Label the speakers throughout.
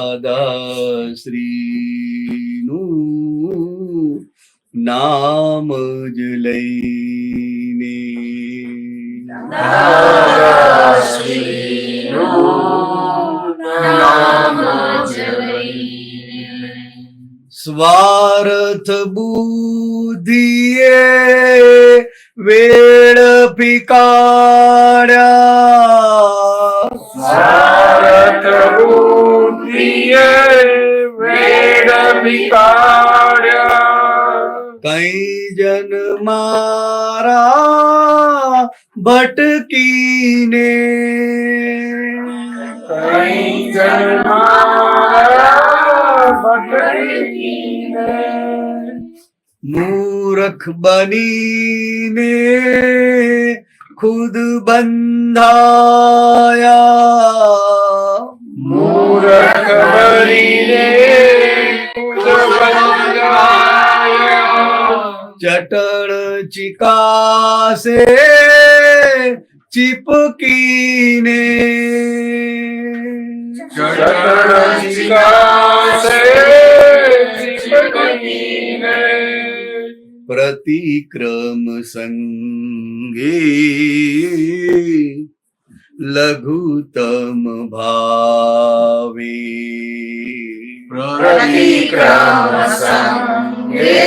Speaker 1: દાદાશ્રીનું નામ જ લઈને, સ્વાર્થ બુદ્ધિએ વેળ ફિકાડ્યા,
Speaker 2: સ્વાર્થ બુદ્ધિએ વેળ ફિકાડ્યા,
Speaker 1: કઈ જન મારા ભટકીને,
Speaker 2: કઈ જન મારા ભટકીને,
Speaker 1: મૂર્ખ બનીને ખુદ બંધાયા,
Speaker 2: મૂર્ખ બનીને ખુદ બંધાયા,
Speaker 1: ચટણ ચિકાસે ચીપકીને,
Speaker 2: ચટણ ચિકાસે ચીપકીને,
Speaker 1: પ્રતિક્રમ સંગે લઘુત્તમ ભાવે,
Speaker 2: પ્રતિક્રમ સંગે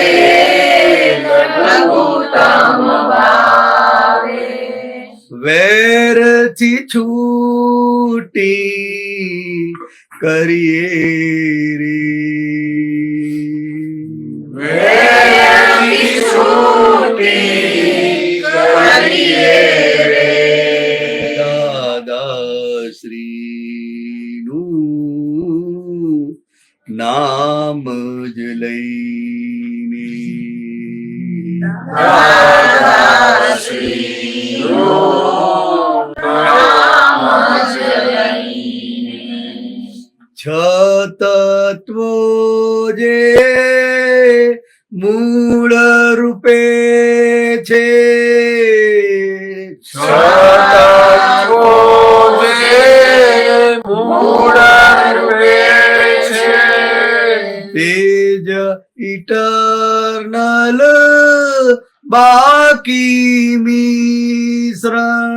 Speaker 2: લઘુત્તમ ભાવે,
Speaker 1: વેરથી છૂટી કરીએ રે,
Speaker 2: વેરથી છૂટી કરીએ રે,
Speaker 1: દાદાશ્રીનું નામ જ લઈને,
Speaker 2: દાદાશ્રીનું નામ જ લઈને,
Speaker 1: છ તત્વો જે મૂળ રૂપે છે,
Speaker 2: તત્વો જે મૂળ રૂપે છે,
Speaker 1: તેજ ઇટરનલ બાકી મિશ્રણ,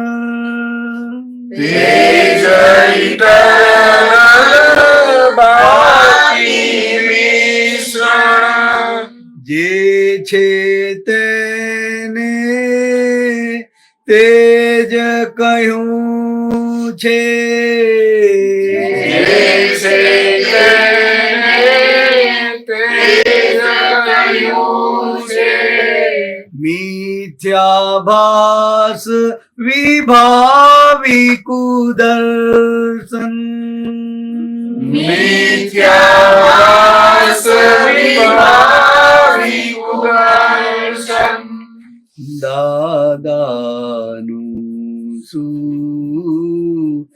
Speaker 2: તેજ ઇટરનલ બાકી મિશ્રણ,
Speaker 1: જે છે તેને તેજ કહ્યું છે,
Speaker 2: જે છે તેને તેજ કહ્યું છે,
Speaker 1: મિથ્યાભાસ વિભાવિકુદર્શન,
Speaker 2: મિથ્યાભાસ વિભાવિકુદર્શન,
Speaker 1: દાદાનું સુદર્શન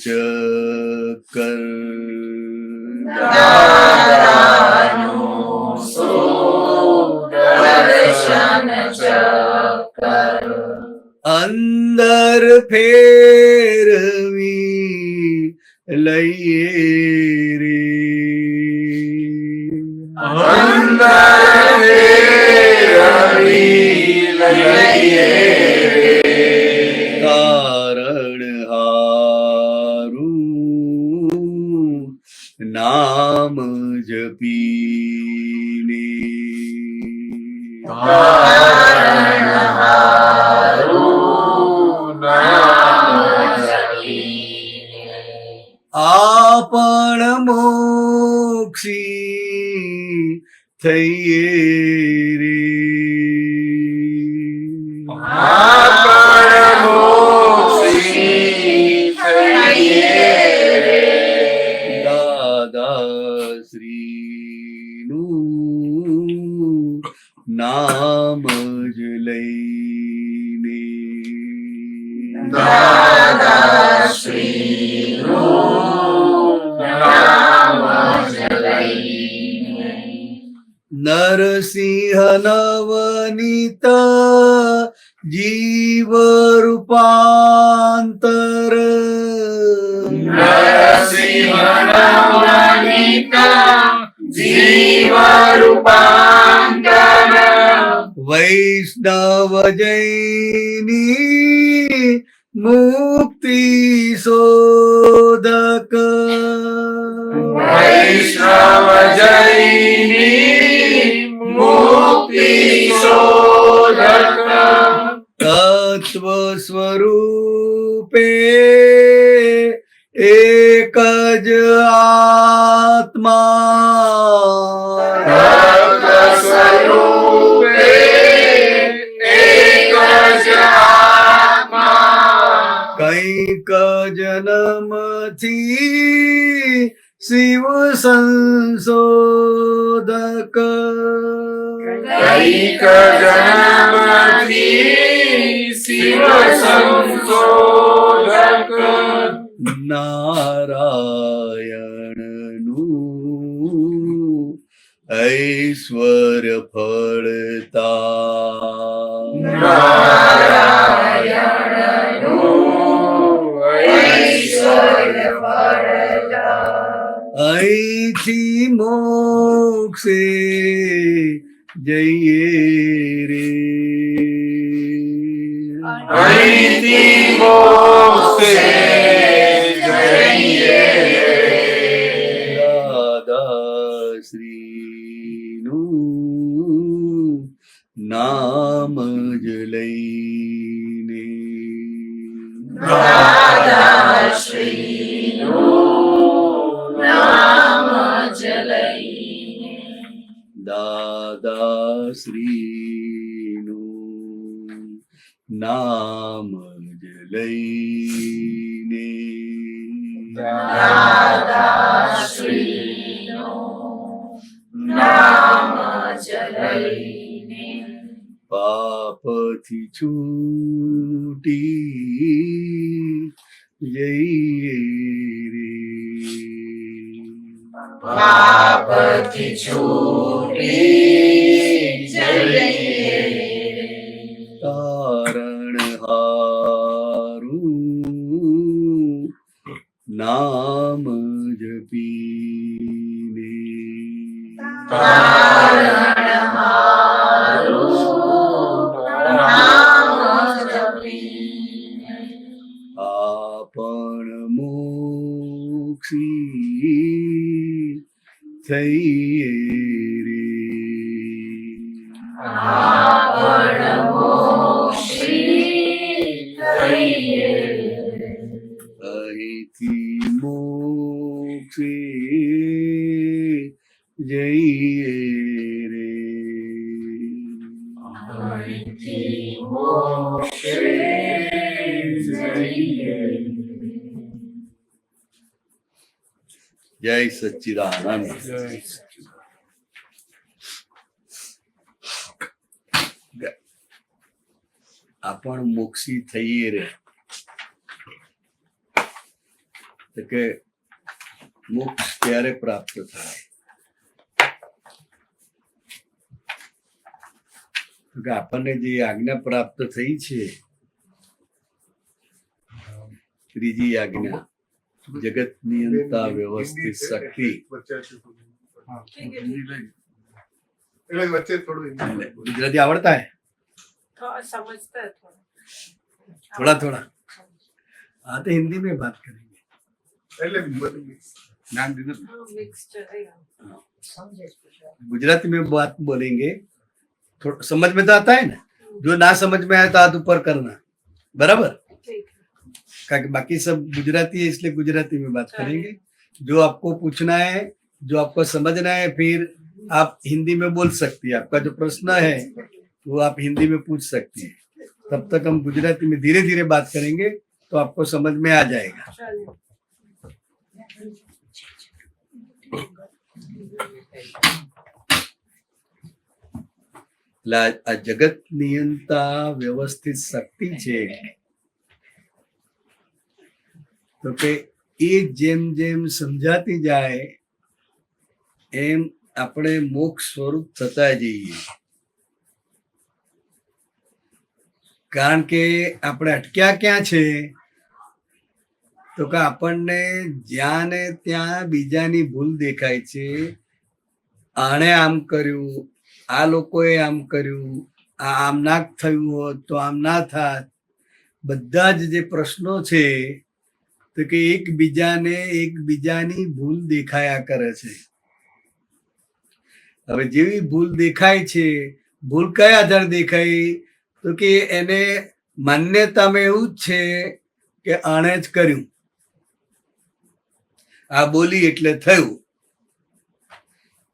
Speaker 1: ચક્કર,
Speaker 2: દાદાનું સુદર્શન ચક્કર,
Speaker 1: અંદર ફેરવી લઈએ રે,
Speaker 2: અંદર ફેરવી લઈએ રે,
Speaker 1: કારણ હારું નામ જપીને,
Speaker 2: કારણ હારું નામ જપીને,
Speaker 1: આપણ મોક્ષી થઈએ રે,
Speaker 2: આપણ મોક્ષી થઈએ રે,
Speaker 1: દાદાશ્રીનું નામ જ લઈને,
Speaker 2: દાદાશ્રીનું નામ જ લઈને,
Speaker 1: નરસિંહ નવનીત જીવ રૂપાંતર,
Speaker 2: નરસિંહ જીવનવનિતા જીવ રૂપાંતર
Speaker 1: વૈષ્ણવજૈની મુક્તિ શોધક
Speaker 2: વૈષ્ણવજૈની મુક્તિ શોધક
Speaker 1: તત્વ સ્વરૂપે એક જ આત્મા
Speaker 2: સ્વરૂપે એક જ આત્મા
Speaker 1: કૈક જન્મથી શિવ સંશોધક
Speaker 2: કૈક જન્મથી શિવ સંશોધક
Speaker 1: નારાયણનું ઐશ્વર્ય ફળતા
Speaker 2: નારાયણનું ઐશ્વર્ય ફળતા
Speaker 1: અહીંથી મોક્ષે જઈએ રે
Speaker 2: અહીંથી મોક્ષે જઈએ
Speaker 1: દાદાશ્રીનું નામ જ લઈને
Speaker 2: દાદાશ્રીનું નામ જ લઈને
Speaker 1: દાદાશ્રીનું નામ જ લઈને
Speaker 2: દાદાશ્રીનું નામ જ લઈને
Speaker 1: પાપથી છૂટી જઈએ રે
Speaker 2: પાપથી છૂટી જઈએ
Speaker 1: તારણ હારું નામ જપીને
Speaker 2: તારણ હારું નામ જપીને
Speaker 1: આપણ મોક્ષી થઈએ રે
Speaker 2: આપણ મોક્ષી થઈએ
Speaker 1: અહીંથી મોક્ષે જઈએ રે
Speaker 2: અહીંથી મોક્ષે જઈએ
Speaker 1: જય સચ્ચિદાનંદ આપણ મોક્ષી થઈએ રે તો કે મોક્ષ ક્યારે પ્રાપ્ત થાય તો કે આપણને જે આજ્ઞા પ્રાપ્ત થઈ છે ત્રીજી આજ્ઞા જગત નિયંતા વ્યવસ્થિત શક્તિ गुजराती आवड़ता है
Speaker 3: समझता है
Speaker 1: थोड़ा थोड़ा हाँ तो हिंदी में बात करेंगे
Speaker 3: मिक्स चलेगा
Speaker 1: गुजराती में बात बोलेंगे थोड़ा समझ में तो आता है ना जो ना समझ में आया तो हाथ ऊपर करना बराबर
Speaker 3: ठीक
Speaker 1: क्योंकि बाकी सब गुजराती है इसलिए गुजराती में बात करेंगे जो आपको पूछना है जो आपको समझना है फिर आप हिंदी में बोल सकती है आपका जो प्रश्न है वो आप हिंदी में पूछ सकती है तब तक हम गुजराती में धीरे धीरे बात करेंगे तो आपको समझ में आ जाएगा
Speaker 3: चलिए
Speaker 1: એટલે આ જગત નિયંતા વ્યવસ્થિત શક્તિ છે તો કે એ જેમ જેમ સમજાતી જાય એમ આપણે મોક્ષ સ્વરૂપ થતા જઈએ કારણ કે આપણે અટક્યા ક્યાં છે તો કે આપણને જ્યાં ને ત્યાં બીજાની ભૂલ દેખાય છે. આણે આમ કર્યું, આ લોકોએ આમ કર્યું, આ આમ ના થયું હોત તો આમ ના થાત. બધા જ જે પ્રશ્નો છે તો કે એકબીજાની ભૂલ દેખાયા કરે છે. હવે જેવી ભૂલ દેખાય છે, ભૂલ કયા આધારે દેખાય તો કે એને માન્યતામાં એવું જ છે કે આણે જ કર્યું, આ બોલી એટલે થયું.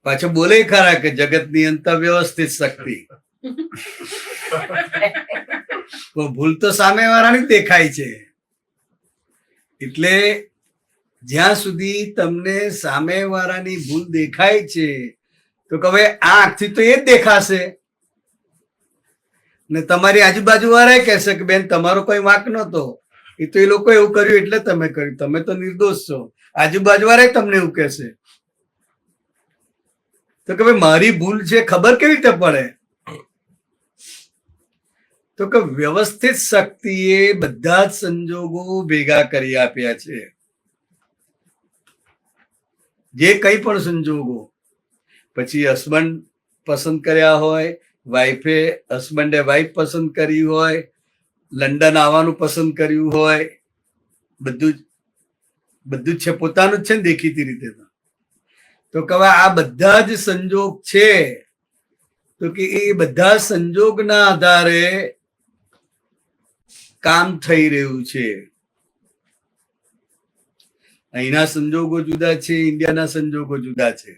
Speaker 1: પાછો બોલે ખરા કે જગતની અંતર વ્યવસ્થિત શક્તિ. ભૂલ તો સામેવાળાની દેખાય છે. એટલે જ્યાં સુધી તમને સામેવાળાની ભૂલ દેખાય છે તો કે હવે આ આંખથી તો એ જ દેખાશે ને તમારી આજુબાજુ વાળા કહેશે કે બેન તમારો કોઈ વાંક નહોતો, એ તો એ લોકો એવું કર્યું એટલે તમે કર્યું, તમે તો નિર્દોષ છો. આજુબાજુ વાળા તમને એવું કહેશે. તો કે ભાઈ મારી ભૂલ છે ખબર કેવી રીતે પડે? તો કે વ્યવસ્થિત શક્તિએ બધા જ સંજોગો ભેગા કરી આપ્યા છે. જે કઈ પણ સંજોગો, પછી હસબન્ડ પસંદ કર્યા હોય, હસબન્ડે વાઈફ પસંદ કરી હોય, લંડન આવવાનું પસંદ કર્યું હોય, બધું જ છે, પોતાનું જ છે ને દેખીતી રીતે. તો કે આ બધા જ સંજોગ છે તો કે એ બધા સંજોગના આધારે કામ થઈ રહ્યું છે. અહીંના સંજોગો જુદા છે, ઇન્ડિયાના સંજોગો જુદા છે.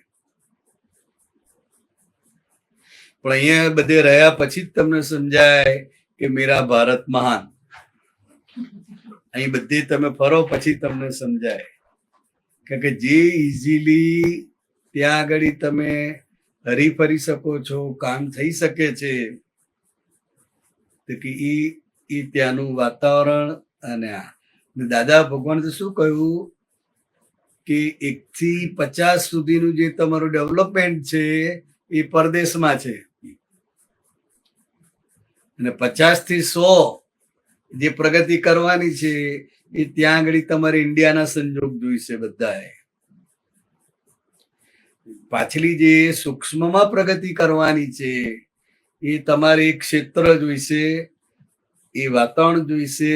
Speaker 1: પણ અહીંયા બધે રહ્યા પછી જ તમને સમજાય કે મેરા ભારત મહાન. અહીં બધી તમે ફરો પછી તમને સમજાય કે જે ઇઝીલી ત્યાં આગળ તમે હરી ફરી શકો છો, કામ થઈ શકે છે. તો કે એ ત્યાંનું વાતાવરણ. અને દાદા ભગવાન શું કહ્યું કે 1 થી 50 સુધીનું જે તમારું ડેવલપમેન્ટ છે એ પરદેશમાં છે, અને 50 થી 100 જે પ્રગતિ કરવાની છે એ ત્યાં આગળ તમારે ઇન્ડિયાના સંજોગ જોઈશે. બધાએ પાછલી જે સૂક્ષ્મમાં પ્રગતિ કરવાની છે એ તમારે એક ક્ષેત્ર જોઈશે, એ વાતાવરણ જોઈશે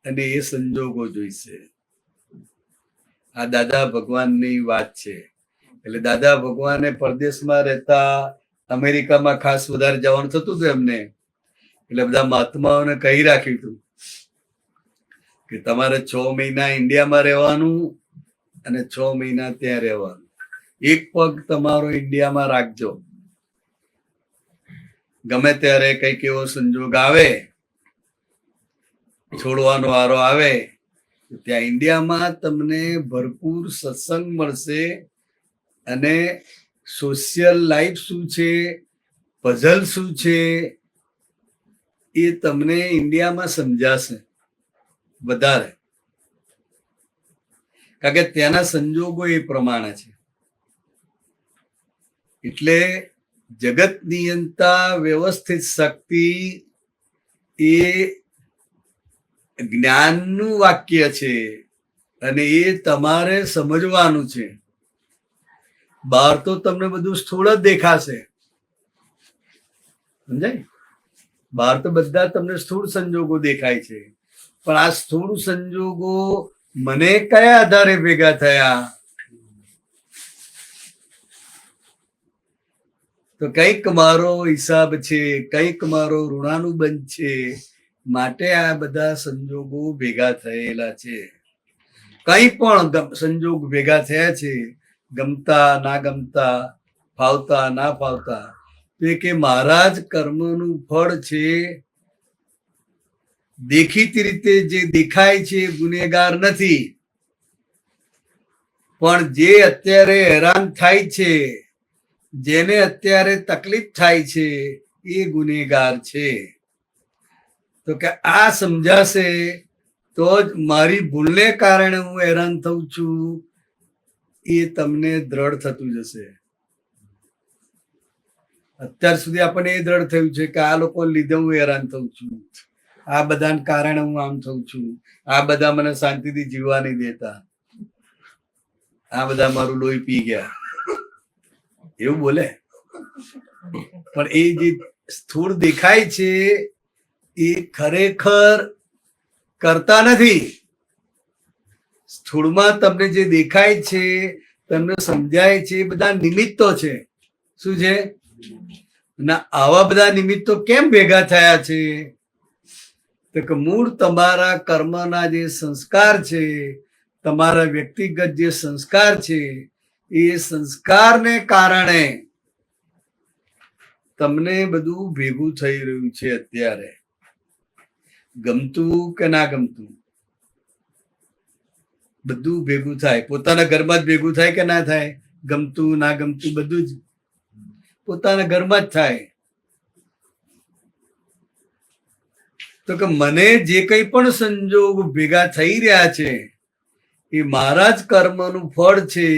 Speaker 1: અને એ સંજોગો જોઈશે. આ દાદા ભગવાનની વાત છે. એટલે દાદા ભગવાને પરદેશમાં રહેતા અમેરિકામાં ખાસ વધારે જવાનું થતું હતું એમને. એટલે બધા મહાત્માઓને કહી રાખ્યું હતું કે તમારે 6 મહિના ઇન્ડિયામાં રહેવાનું અને 6 મહિના ત્યાં રહેવાનું. એક પગ તમારો ઇન્ડિયામાં રાખજો. ગમે ત્યારે કઈક એવો સંજોગ આવે, છોડવાનો વારો આવે, ત્યાં ઇન્ડિયામાં તમને ભરપૂર સત્સંગ મળશે અને સોશિયલ લાઈફ શું છે, પઝલ શું છે એ તમને ઇન્ડિયામાં સમજાશે વધારે. કારણ કે ત્યાંના સંજોગો એ પ્રમાણે છે. એટલે જગત નિયંતા વ્યવસ્થિત શક્તિ એ જ્ઞાનનું વાક્ય છે અને એ તમારે સમજવાનું છે. બહાર તો તમને બધું સ્થૂળ જ દેખાશે, સમજાય? બહાર તો બધા તમને સ્થૂળ સંજોગો દેખાય છે, પણ આ સ્થૂળ સંજોગો મને કયા આધારે ભેગા થયા? તો કંઈક મારો હિસાબ છે, કંઈક મારો ઋણાનુબંધ છે, માટે આ બધા સંજોગો ભેગા થયેલા છે. કંઈ પણ સંજોગ ભેગા થયા છે, ગમતા ના ગમતા, ફાવતા ના ફાવતા, તો કે મારા જ કર્મનું ફળ છે. દેખીતી રીતે જે દેખાય છે ગુનેગાર નથી, પણ જે અત્યારે હેરાન થાય છે, જેને અત્યારે તકલીફ થાય છે, એ ગુનેગાર છે. તો કે આ સમજાશે તો જ મારી ભૂલને કારણે હું હેરાન થઉં છું એ તમને દ્રઢ થતું જશે. અત્યાર સુધી આપણને એ દ્રઢ થયું છે કે આ લોકો લીધે હું હેરાન થઉં છું, આ બધાને કારણે હું આમ થઉં છું, આ બધા મને શાંતિથી જીવવા નહીં દેતા, આ બધા મારું લોહી પી ગયા, એવું બોલે. પણ એ જે સ્થૂળ દેખાય છે એ ખરેખર કરતા નથી. સ્થૂળમાં તમને જે દેખાય છે, તમને સમજાય છે, એ બધા નિમિત્તો છે. શું છે? ના, આવા બધા નિમિત્તો કેમ ભેગા થયા છે? તો કે મૂળ તમારા કર્મના જે સંસ્કાર છે, તમારા વ્યક્તિગત જે સંસ્કાર છે, એ સંસ્કારને કારણે તમને બધું ભેગું થઈ રહ્યું છે. અત્યારે ગમતું કે ના ગમતું બધું ભેગું થાય. પોતાના ઘરમાં જ ભેગું થાય કે ના થાય? ગમતું ના ગમતું બધું જ પોતાના ઘરમાં જ થાય. તો કે મને જે કંઈ પણ સંજોગ ભેગા થઈ રહ્યા છે એ મારા જ કર્મનું ફળ છે.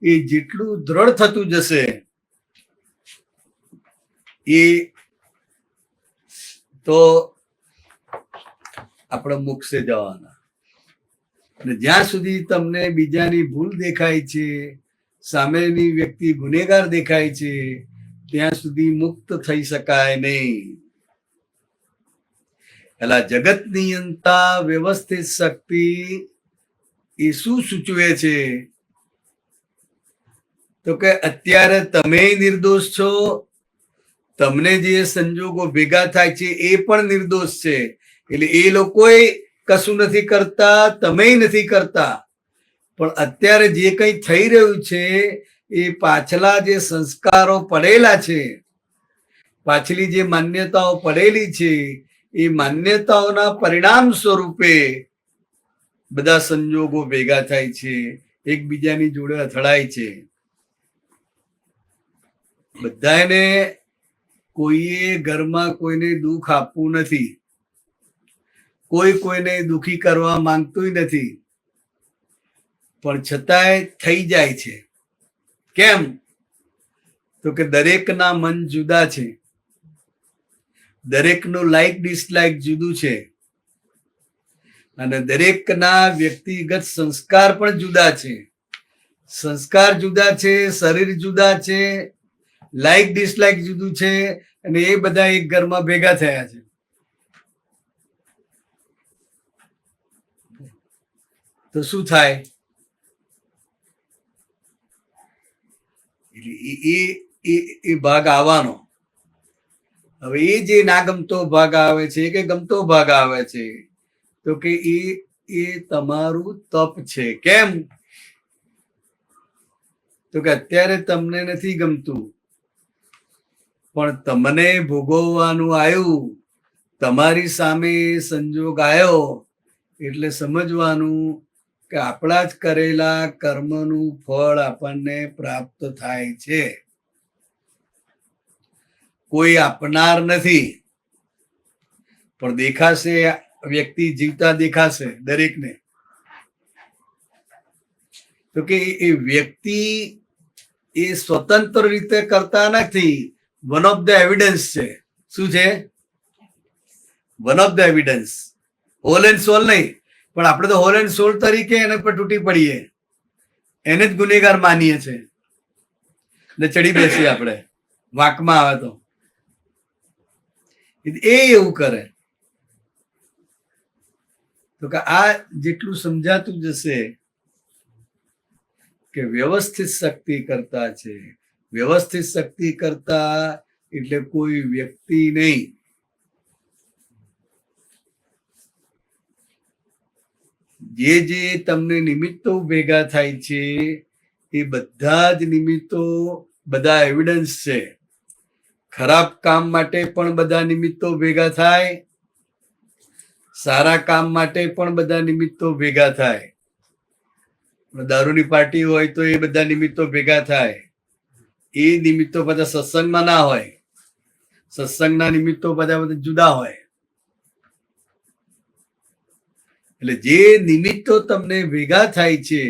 Speaker 1: એ જેટલું દ્રઢ થતું જશે એ તો આપણે મોક્ષે જવાના. અને જ્યાં સુધી તમને બીજાની ભૂલ દેખાય છે, સામેની વ્યક્તિ ગુનેગાર દેખાય છે, ત્યાં સુધી મુક્ત થઈ શકાય નહીં. એટલે જગત નિયંતા વ્યવસ્થિત શક્તિ એ શું સૂચવે છે? તો કે અત્યારે તમે નિર્દોષ છો, તમને જે સંજોગો ભેગા થાય છે એ પણ નિર્દોષ છે. એટલે એ લોકોએ કશું નથી કરતા, તમે નથી કરતા. પણ અત્યારે જે કંઈ થઈ રહ્યું છે એ પાછલા જે સંસ્કારો પડેલા છે, પાછલી જે માન્યતાઓ પડેલી છે, એ માન્યતાઓના પરિણામ સ્વરૂપે બધા સંજોગો ભેગા થાય છે, એકબીજાની જોડે અથડાય છે. બધાને કોઈએ ઘરમાં કોઈને દુઃખ આપવું નથી, કોઈ કોઈને દુઃખી કરવા માંગતું નથી, પણ છતાંય થઈ જાય છે. કેમ? તો કે દરેકના મન જુદા છે, દરેકનું લાઈક ડિસલાઈક જુદું છે, અને દરેકના વ્યક્તિગત સંસ્કાર પણ જુદા છે. સંસ્કાર જુદા છે, શરીર જુદા છે, લાઈક ડિસલાઈક જુદું છે, અને એ બધા એક ઘરમાં ભેગા થયા છે. તો શું થાય? એ ભાગ આવવાનો. હવે એ જે ના ગમતો ભાગ આવે છે કે ગમતો ભાગ આવે છે, તો કે એ તમારું તપ છે. કેમ? તો કે અત્યારે તમને નથી ગમતું, પણ તમને ભોગવવાનું આવ્યું, તમારી સામે સંજોગ આવ્યો, એટલે સમજવાનું કે આપણા જ કરેલા કર્મનું ફળ આપણને પ્રાપ્ત થાય છે. કોઈ આપનાર નથી, પણ દેખાશે, વ્યક્તિ જીવતા દેખાશે દરેકને. તો કે એ વ્યક્તિ એ સ્વતંત્ર રીતે કરતા નથી. વન ઓફ ધ એવિડન્સ છે. શું છે? One of the evidence. Whole and sole નહીં, પણ આપણે તો હોલ એન્ડ સોલ તરીકે એના પર તૂટી પડીએ, એને જ ગુનેગાર માનીએ છીએ ને ચડી બેસીએ આપણે વાંકમાં આવે તો. એ એવું કરે. તો કે આ જેટલું સમજાતું જશે કે વ્યવસ્થિત શક્તિ કરતા છે. વ્યવસ્થિત શક્તિ કરતા એટલે કોઈ વ્યક્તિ નહીં, જે તમને નિમિત્તો ભેગા થાય છે એ બધા જ નિમિત્તો, બધા એવિડન્સ છે. ખરાબ કામ માટે પણ બધા નિમિત્તો ભેગા થાય, સારા કામ માટે પણ બધા નિમિત્તો ભેગા થાય. દારૂની પાર્ટી હોય તો એ બધા નિમિત્તો ભેગા થાય. એ નિમિત્તો બધા સત્સંગમાં ના હોય, સત્સંગના નિમિત્તો બધા જુદા હોય. એટલે જે નિમિત્તો તમને ભેગા થાય છે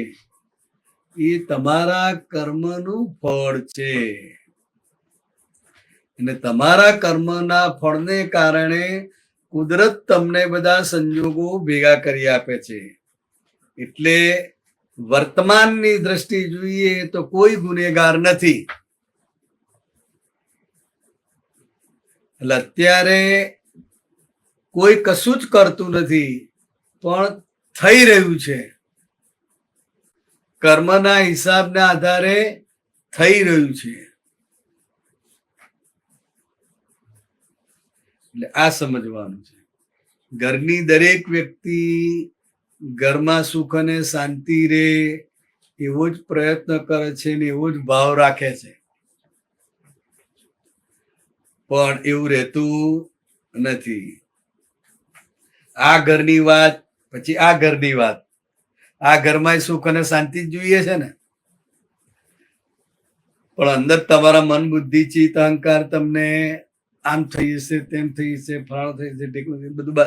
Speaker 1: એ તમારા કર્મનું ફળ છે, અને તમારા કર્મના ફળને કારણે કુદરત તમને બધા સંજોગો ભેગા કરી આપે છે. એટલે વર્તમાનની દ્રષ્ટિ જોઈએ તો કોઈ ગુનેગાર નથી. એટલે અત્યારે કોઈ કશું જ કરતું નથી, પણ થઈ રહ્યું છે. કર્મના હિસાબના આધારે થઈ રહ્યું છે. એટલે આ સમજવાનું છે. ઘરની દરેક વ્યક્તિ ઘરમાં સુખ અને શાંતિ રહે એવો જ પ્રયત્ન કરે છે ને એવો જ ભાવ રાખે છે. પણ એવું રહેતું નથી. આ ઘરની વાત પછી આ ઘરની વાત. આ ઘરમાં સુખ અને શાંતિ જ જોઈએ છે ને, પણ અંદર તમારા મન બુદ્ધિ ચિત્ત અહંકાર તમને આમ થઈ જશે, તેમ થઈ જશે, ફલાણું થઈ જશે, ઢીકણું થઈ જશે, બધું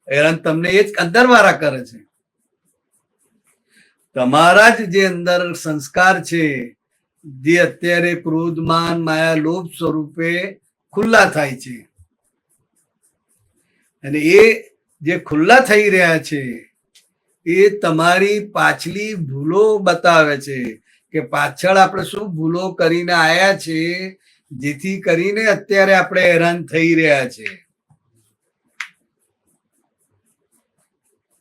Speaker 1: હેરાન તમને એ જ અંદર વાળા કરે છે. તમારા જ જે અંદર સંસ્કાર છે, જે અત્યારે ક્રોધ માન માયા લોભ સ્વરૂપે ખુલ્લા થાય છે, અને એ જે ખુલ્લા થઈ રહ્યા છે એ તમારી પાછલી ભૂલો બતાવે છે કે પાછળ આપણે શું ભૂલો કરીને આયા છે, જેથી કરીને અત્યારે આપણે હેરાન થઈ રહ્યા છે.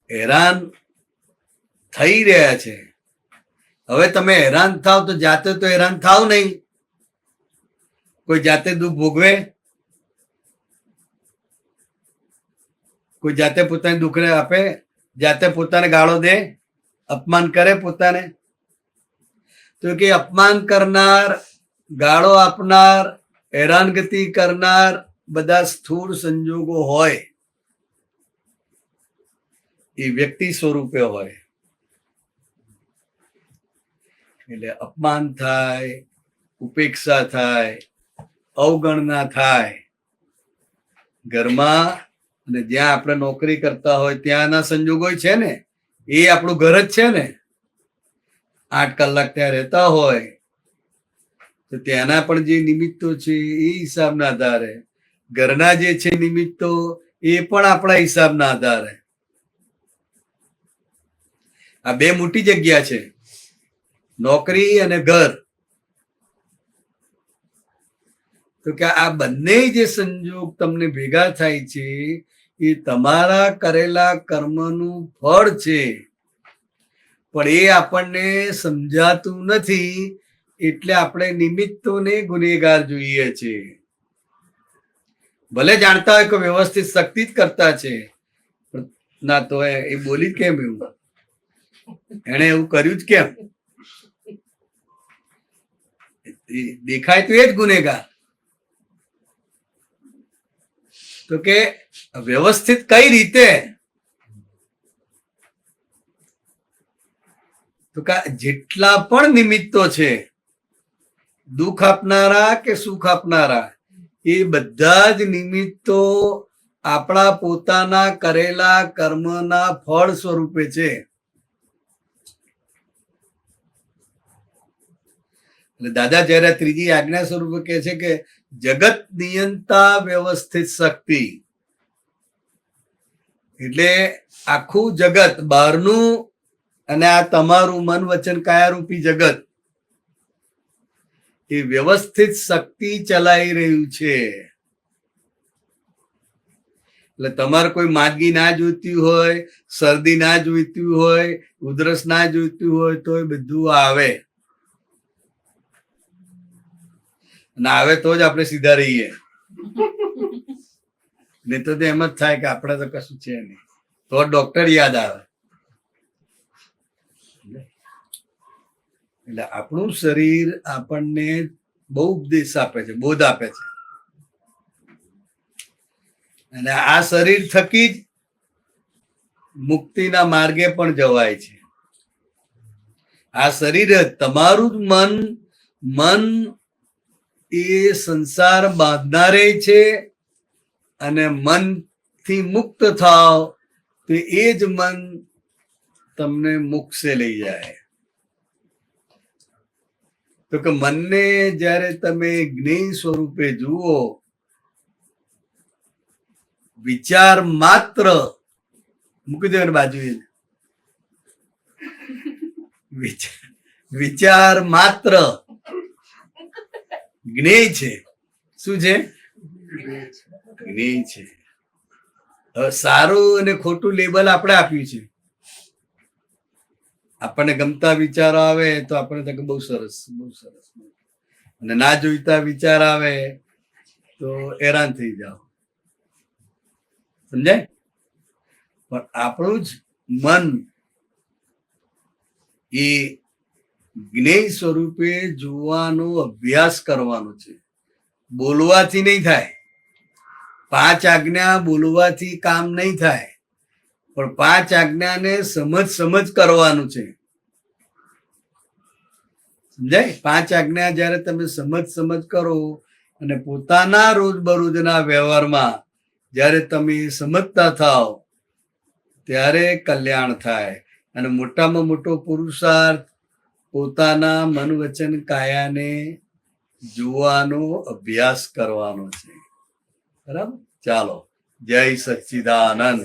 Speaker 1: હેરાન થઈ રહ્યા છે. હવે તમે હેરાન થાવ તો જાતે તો હેરાન થાવ નહીં. કોઈ જાતે દુઃખ ભોગવે? કોઈ જાતે પોતાને દુઃખને આપે? જાતે પોતાને ગાળો દે? અપમાન કરે પોતાને? તો કે અપમાન કરનાર, ગાળો આપનાર, હેરાનગતિ કરનાર બધા સ્થૂળ સંજોગો હોય એ વ્યક્તિ સ્વરૂપે હોય. એટલે અપમાન થાય, ઉપેક્ષા થાય, અવગણના થાય ઘરમાં, અને જ્યાં આપણે નોકરી કરતા હોય ત્યાંના સંજોગો છે ને, એ આપણું ઘર જ છે ને. 8 કલાક ત્યાં રહેતા હોય તો ત્યાંના પણ જે નિમિત્તો છે એ હિસાબના આધારે, ઘરના જે છે નિમિત્તો એ પણ આપણા હિસાબના આધારે. આ બે મોટી જગ્યા છે, નોકરી અને ઘર. તો કે આ બંને જે સંજોગ તમને ભેગા થાય છે એ તમારા કરેલા કર્મનું ફળ છે, પણ એ આપણને સમજાતું નથી. એટલે આપણે નિમિત્તોને ગુનેગાર જોઈએ છે. ભલે જાણતા હોય કે વ્યવસ્થિત શક્તિ જ કરતા છે, ના તો એ બોલી જ કેમ એવું? એને એવું કર્યું જ કેમ? દેખાય તો એ જ ગુનેગાર. તો કે વ્યવસ્થિત કઈ રીતે? તો કે જેટલા પણ નિમિત્તો છે, દુઃખ આપનારા કે સુખ આપનારા, એ બધા જ નિમિત્તો આપણા પોતાના કરેલા કર્મના ફળ સ્વરૂપે છે. એટલે દાદા જયારે ત્રીજી આજ્ઞા સ્વરૂપે કહે છે કે જગત નિયંતા વ્યવસ્થિત શક્તિ, એટલે આખું જગત બહારનું અને આ તમારું મન વચન કાયારૂપી જગત એ વ્યવસ્થિત શક્તિ ચલાવી રહ્યું છે. એટલે તમારે કોઈ માંદગી ના જોઈતી હોય, શરદી ના જોઈતી હોય, ઉધરસ ના જોઈતી હોય તો એ બધું આવે. ના આવે તો જ આપણે સીધા રહીએ, નહીં તો એમ જ થાય કે આપણે તો કશું છે નહીં, તો ડોક્ટર યાદ આવે. એટલે આપણું શરીર આપણને બહુ ઉપદેશ આપે છે, બોધ આપે છે, અને આ શરીર થકી જ મુક્તિના માર્ગે પણ જવાય છે. આ શરીર તમારું જ મન એ સંસાર બાંધનારે છે, અને મનથી મુક્ત થાવ તો એ જ મન તમને મોક્ષે લઈ જાય. તો કે મનને જ્યારે તમે જ્ઞેય સ્વરૂપે જુઓ વિચાર માત્ર મૂકી દો એની બાજુ વિચાર માત્ર જ્ઞેય છે. શું છે? જ્ઞેય છે. હવે સારું અને ખોટું લેબલ આપણે આપ્યું છે. આપણને ગમતા વિચારો આવે તો આપણે તો બહુ સરસ, બહુ સરસ, અને ના જોઈતા વિચાર આવે તો હેરાન થઈ જાઓ. સમજાય? પણ આપણું જ મન એ જ્ઞેય સ્વરૂપે જોવાનો અભ્યાસ કરવાનો છે. બોલવાથી નહીં થાય. 5 આજ્ઞા બોલવાથી કામ નહીં થાય, પણ 5 આજ્ઞાને સમજ કરવાનું છે. સમજાય? 5 આજ્ઞા જયારે તમે સમજ કરો અને પોતાના રોજબરોજના વ્યવહારમાં જ્યારે તમે સમજતા થાવ ત્યારે કલ્યાણ થાય. અને મોટામાં મોટો પુરુષાર્થ પોતાના મન વચન કાયાને જોવાનો અભ્યાસ કરવાનો છે. બરાબર? ચાલો, જય સચ્ચિદાનંદ.